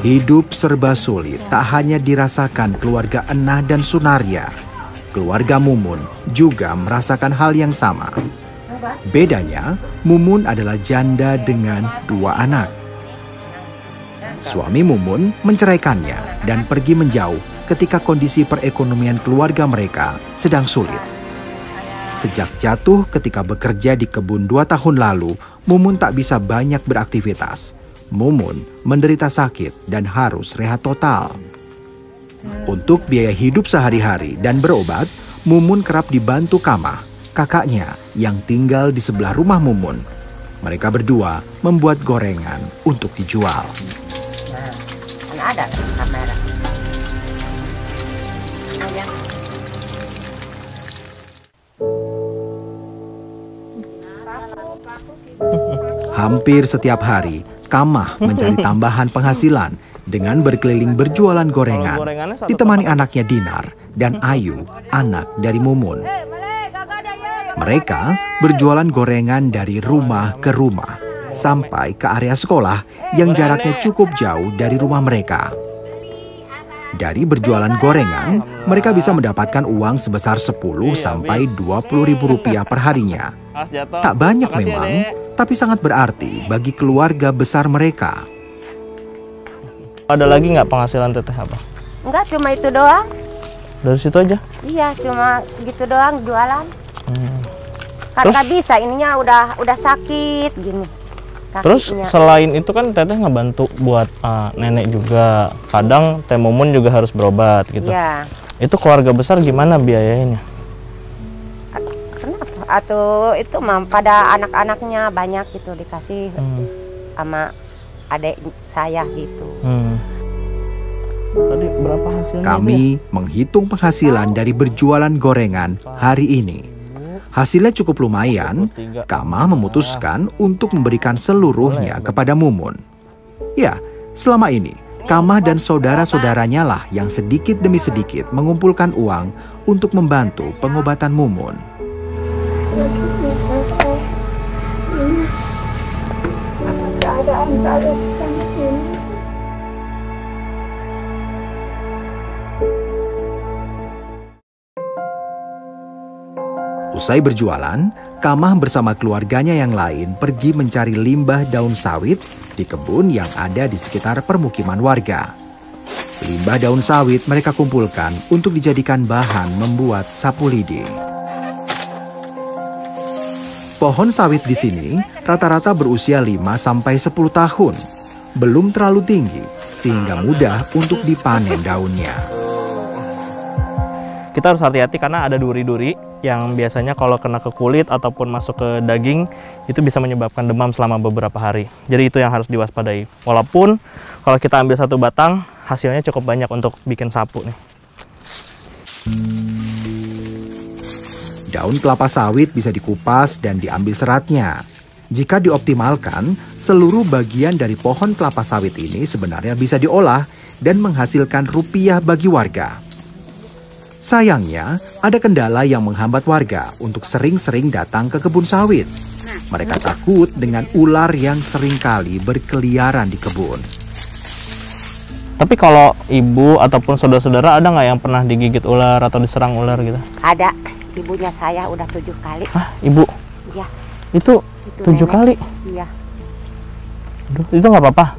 Hidup serba sulit tak hanya dirasakan keluarga Enah dan Sunaria. Keluarga Mumun juga merasakan hal yang sama. Bedanya, Mumun adalah janda dengan 2 anak. Suami Mumun menceraikannya dan pergi menjauh ketika kondisi perekonomian keluarga mereka sedang sulit. Sejak jatuh ketika bekerja di kebun 2 tahun lalu, Mumun tak bisa banyak beraktivitas. Mumun menderita sakit dan harus rehat total. Untuk biaya hidup sehari-hari dan berobat, Mumun kerap dibantu Kamah, kakaknya yang tinggal di sebelah rumah Mumun. Mereka berdua membuat gorengan untuk dijual. Nah, ada kamera. Hampir setiap hari, Kamah mencari tambahan penghasilan dengan berkeliling berjualan gorengan, ditemani anaknya Dinar dan Ayu, anak dari Mumun. Mereka berjualan gorengan dari rumah ke rumah, sampai ke area sekolah yang jaraknya cukup jauh dari rumah mereka. Dari berjualan gorengan, mereka bisa mendapatkan uang sebesar 10 sampai 20 ribu rupiah per harinya. Tak banyak memang, tapi sangat berarti bagi keluarga besar mereka. Ada lagi nggak penghasilan teteh apa? Enggak, cuma itu doang. Dari situ aja? Iya, cuma gitu doang jualan. Karena nggak bisa, ininya udah sakit gini. Terus selain itu kan teteh ngebantu buat nenek juga. Kadang Teh Mumun juga harus berobat gitu. Iya. Itu keluarga besar gimana biayanya? Kenapa? Atau itu mah pada anak-anaknya banyak gitu dikasih sama adik saya gitu. Tadi berapa hasilnya? Kami menghitung penghasilan dari berjualan gorengan hari ini. Hasilnya cukup lumayan. Kamah memutuskan untuk memberikan seluruhnya kepada Mumun. Ya, selama ini Kamah dan saudara-saudaranya lah yang sedikit demi sedikit mengumpulkan uang untuk membantu pengobatan Mumun. Keadaan saya sangat ini. Usai berjualan, Kamah bersama keluarganya yang lain pergi mencari limbah daun sawit di kebun yang ada di sekitar permukiman warga. Limbah daun sawit mereka kumpulkan untuk dijadikan bahan membuat sapu lidi. Pohon sawit di sini rata-rata berusia 5-10 tahun. Belum terlalu tinggi, sehingga mudah untuk dipanen daunnya. Kita harus hati-hati karena ada duri-duri yang biasanya kalau kena ke kulit ataupun masuk ke daging itu bisa menyebabkan demam selama beberapa hari. Jadi itu yang harus diwaspadai. Walaupun kalau kita ambil 1 batang, hasilnya cukup banyak untuk bikin sapu nih. Daun kelapa sawit bisa dikupas dan diambil seratnya. Jika dioptimalkan, seluruh bagian dari pohon kelapa sawit ini sebenarnya bisa diolah dan menghasilkan rupiah bagi warga. Sayangnya, ada kendala yang menghambat warga untuk sering-sering datang ke kebun sawit. Mereka takut dengan ular yang seringkali berkeliaran di kebun. Tapi kalau ibu ataupun saudara-saudara ada nggak yang pernah digigit ular atau diserang ular gitu? Ada, ibunya saya udah 7 kali. Hah, ibu? Iya. Itu 7 kali? Iya. Aduh, itu nggak apa-apa?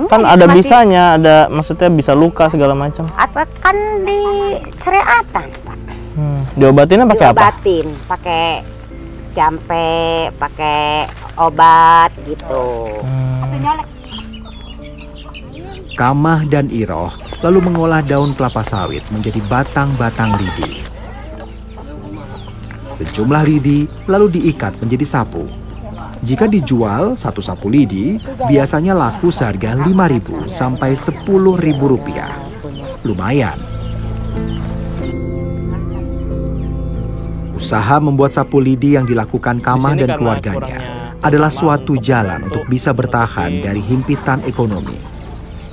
Kan ada bisanya, ada maksudnya bisa luka segala macam. Atau kan di sereatan, Pak. Diobatinnya pakai apa? Diobatin, pakai jampe, pakai obat gitu. Kamah dan Iroh lalu mengolah daun kelapa sawit menjadi batang-batang lidi. Sejumlah lidi lalu diikat menjadi sapu. Jika dijual, 1 sapu lidi biasanya laku seharga 5.000 sampai 10.000 rupiah. Lumayan. Usaha membuat sapu lidi yang dilakukan Kamah dan keluarganya adalah suatu jalan untuk bisa bertahan dari himpitan ekonomi.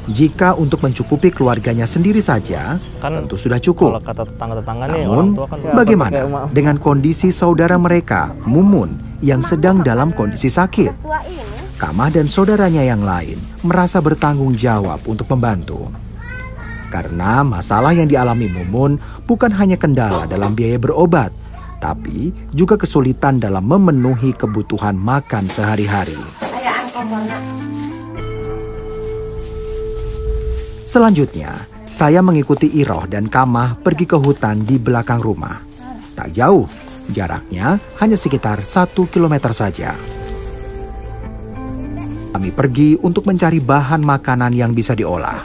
Jika untuk mencukupi keluarganya sendiri saja, tentu sudah cukup. Namun, bagaimana dengan kondisi saudara mereka, Mumun, yang sedang dalam kondisi sakit? Kamah dan saudaranya yang lain merasa bertanggung jawab untuk membantu. Karena masalah yang dialami Mumun bukan hanya kendala dalam biaya berobat, tapi juga kesulitan dalam memenuhi kebutuhan makan sehari-hari. Selanjutnya, saya mengikuti Iroh dan Kamah pergi ke hutan di belakang rumah. Tak jauh, jaraknya hanya sekitar 1 kilometer saja. Kami pergi untuk mencari bahan makanan yang bisa diolah.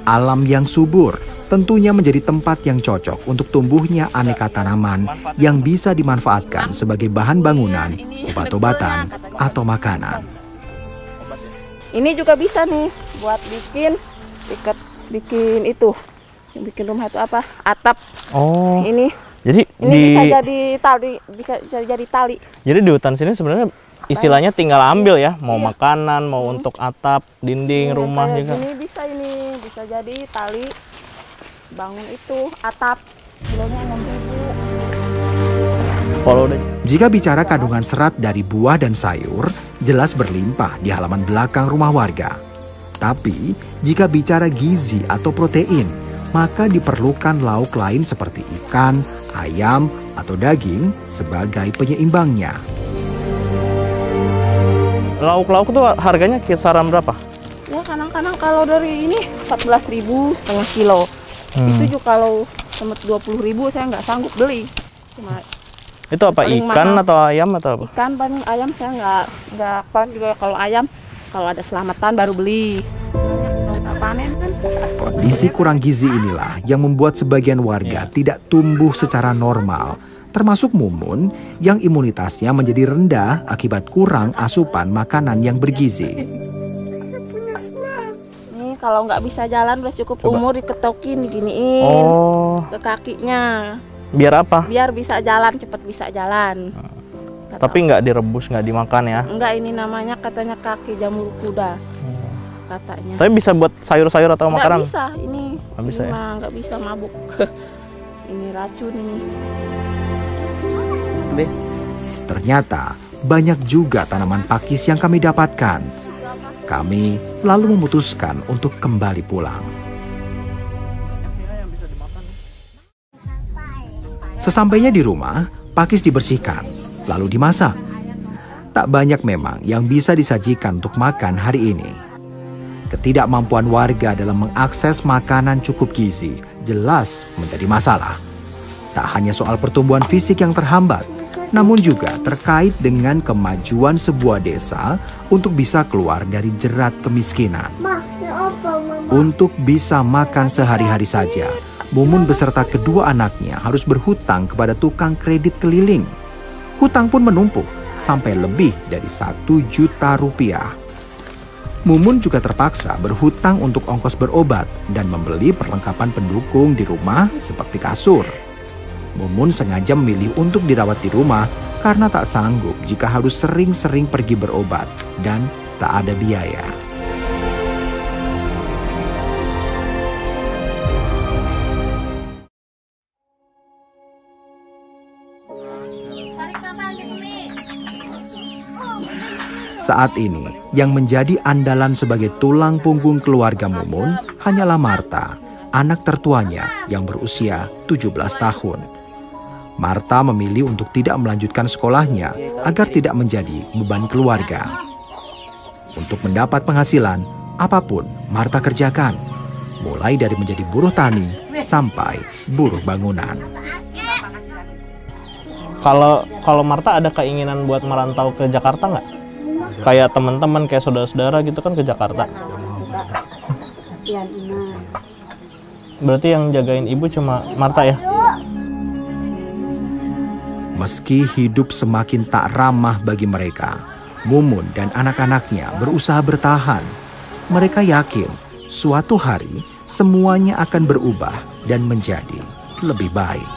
Alam yang subur tentunya menjadi tempat yang cocok untuk tumbuhnya aneka tanaman yang bisa dimanfaatkan sebagai bahan bangunan, obat-obatan, atau makanan. Ini juga bisa nih buat bikin itu. Yang bikin rumah itu apa? Atap. Oh. Ini Jadi bisa jadi tali. Jadi di hutan sini sebenarnya istilahnya tinggal ambil ya, mau makanan, mau untuk atap, dinding, rumah juga. Ini bisa jadi tali bangun itu atap. Kilonya 6.000. Jika bicara kandungan serat dari buah dan sayur, jelas berlimpah di halaman belakang rumah warga. Tapi jika bicara gizi atau protein, maka diperlukan lauk lain seperti ikan, ayam, atau daging sebagai penyeimbangnya. Lauk-lauk tuh harganya kisaran berapa? Ya kadang-kadang kalau dari ini 14.000 setengah kilo. Itu juga kalau semut 20.000 saya nggak sanggup beli. Cuma itu apa, ikan mahal. Atau ayam atau apa? Ikan paling, ayam saya nggak apa juga. Kalau ayam kalau ada selamatan baru beli. Panen kan. Kondisi kurang gizi inilah yang membuat sebagian warga tidak tumbuh secara normal. Termasuk Mumun yang imunitasnya menjadi rendah akibat kurang asupan makanan yang bergizi. Nih kalau nggak bisa jalan udah cukup umur diketokin, diginiin ke kakinya. Biar apa? Biar bisa jalan, cepat bisa jalan. Tapi nggak direbus, nggak dimakan ya? Enggak, ini namanya katanya kaki jamur kuda. Katanya. Tapi bisa buat sayur-sayur atau makanan? Nggak bisa, ini. Nggak bisa ya? Nggak bisa, mabuk. Ini racun ini. Ternyata banyak juga tanaman pakis yang kami dapatkan. Kami lalu memutuskan untuk kembali pulang. Sesampainya di rumah, pakis dibersihkan, lalu dimasak. Tak banyak memang yang bisa disajikan untuk makan hari ini. Ketidakmampuan warga dalam mengakses makanan cukup gizi jelas menjadi masalah. Tak hanya soal pertumbuhan fisik yang terhambat, namun juga terkait dengan kemajuan sebuah desa untuk bisa keluar dari jerat kemiskinan. Untuk bisa makan sehari-hari saja, Mumun beserta kedua anaknya harus berhutang kepada tukang kredit keliling. Hutang pun menumpuk sampai lebih dari 1 juta rupiah. Mumun juga terpaksa berhutang untuk ongkos berobat dan membeli perlengkapan pendukung di rumah seperti kasur. Mumun sengaja memilih untuk dirawat di rumah karena tak sanggup jika harus sering-sering pergi berobat dan tak ada biaya. Saat ini, yang menjadi andalan sebagai tulang punggung keluarga Mumun hanyalah Marta, anak tertuanya yang berusia 17 tahun. Marta memilih untuk tidak melanjutkan sekolahnya agar tidak menjadi beban keluarga. Untuk mendapat penghasilan, apapun Marta kerjakan, mulai dari menjadi buruh tani sampai buruh bangunan. Kalau Marta ada keinginan buat merantau ke Jakarta nggak? Kayak teman-teman, kayak saudara-saudara gitu kan ke Jakarta. Berarti yang jagain ibu cuma Marta ya? Meski hidup semakin tak ramah bagi mereka, Mumun dan anak-anaknya berusaha bertahan. Mereka yakin suatu hari semuanya akan berubah dan menjadi lebih baik.